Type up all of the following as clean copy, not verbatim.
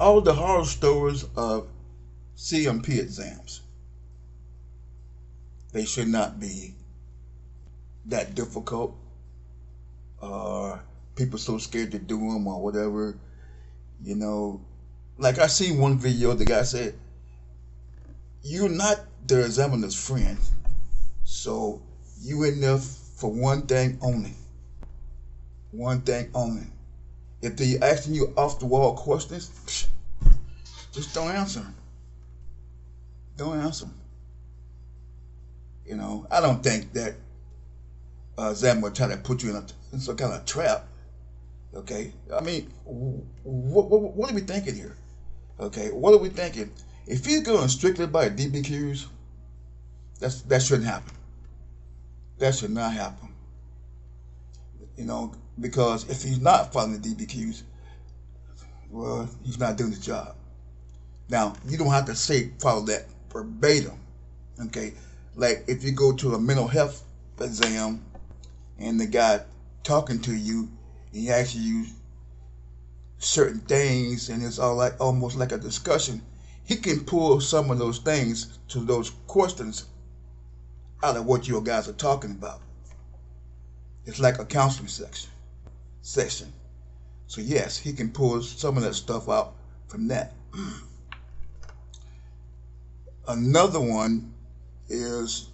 all the horror stories of C&P exams, they should not be that difficult, or people so scared to do them or whatever. You know, like I see one video, the guy said, "You're not the examiner's friend, so you in there for one thing only. One thing only. If they asking you off the wall questions, just don't answer them. Don't answer them. You know, I don't think that examiner trying to put you in some kind of trap. Okay, I mean, what are we thinking here? Okay, what are we thinking? If he's going strictly by DBQs, that shouldn't happen. That should not happen. You know, because if he's not following the DBQs, well, he's not doing the job. Now, you don't have to say follow that verbatim. Okay, like if you go to a mental health exam and the guy talking to you, and he asks you certain things, and it's all like almost like a discussion. He can pull some of those things to those questions out of what you guys are talking about. It's like a counseling session. So yes, he can pull some of that stuff out from that. Another one is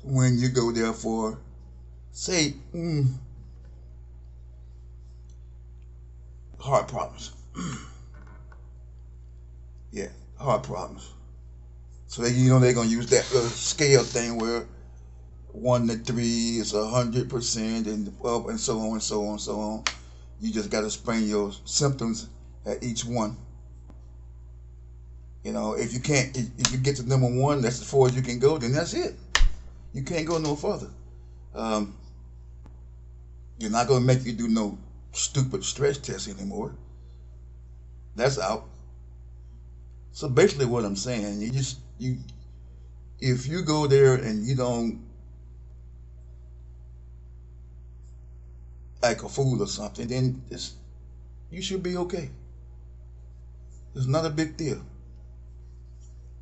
when you go there for, say, heart problems. Yeah, heart problems. So they're gonna use that little scale thing where 1 to 3 is 100%, and up and so on and so on and so on. You just gotta explain your symptoms at each one. You know, if you get to number 1, that's as far as you can go. Then that's it. You can't go no further. You're not gonna make you do no stupid stress test anymore. That's out. So basically, what I'm saying, if you go there and you don't act a fool or something, then you should be okay. It's not a big deal.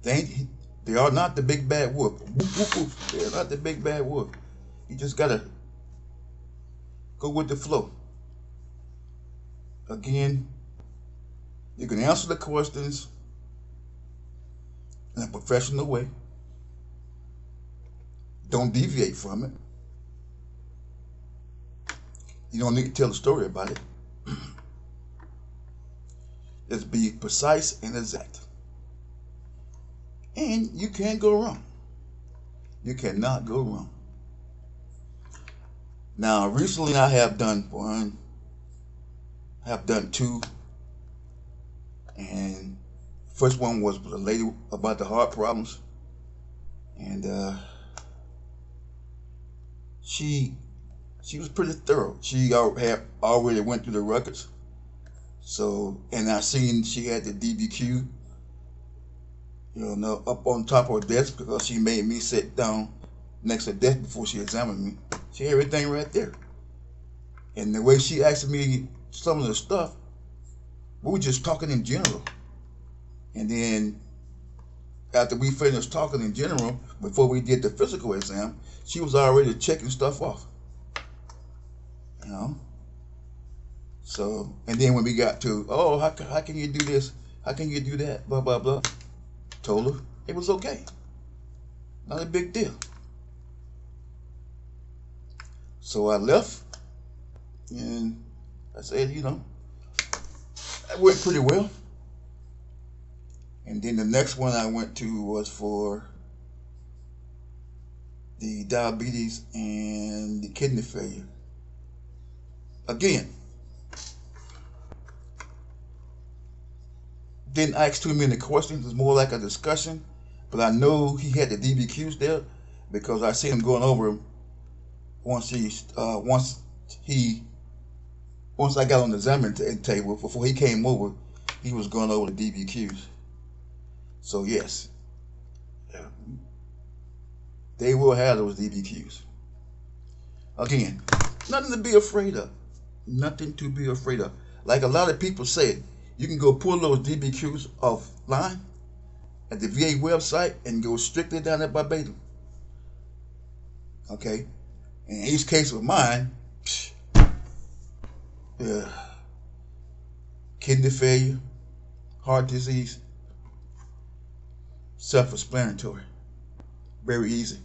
They are not the big bad wolf. Woof, woof, woof. They're not the big bad wolf. You just gotta go with the flow. Again, you can answer the questions in a professional way. Don't deviate from it. You don't need to tell a story about it. Just be precise and exact. And you can't go wrong. You cannot go wrong. Now, recently I have done one, have done two, and first one was with a lady about the heart problems, and she was pretty thorough. She had already went through the records, so, and I seen she had the DBQ, up on top of her desk, because she made me sit down next to the desk before she examined me. She had everything right there. And the way she asked me some of the stuff, we were just talking in general. And then after we finished talking in general, before we did the physical exam, she was already checking stuff off. You know? So, and then when we got to, oh, how can you do this? How can you do that? Blah, blah, blah. Told her it was okay. Not a big deal. So I left, and I said, that went pretty well. And then the next one I went to was for the diabetes and the kidney failure. Again, didn't ask too many questions. It's more like a discussion. But I know he had the DBQs there because I seen him going over them once I got on the examining table. Before he came over, he was going over the DBQs. So yes, they will have those DBQs. Again, nothing to be afraid of. Nothing to be afraid of. Like a lot of people say, You can go pull those DBQs offline at the VA website and go strictly down at Barbados. Okay? In each case of mine, kidney failure, heart disease, self-explanatory. Very easy.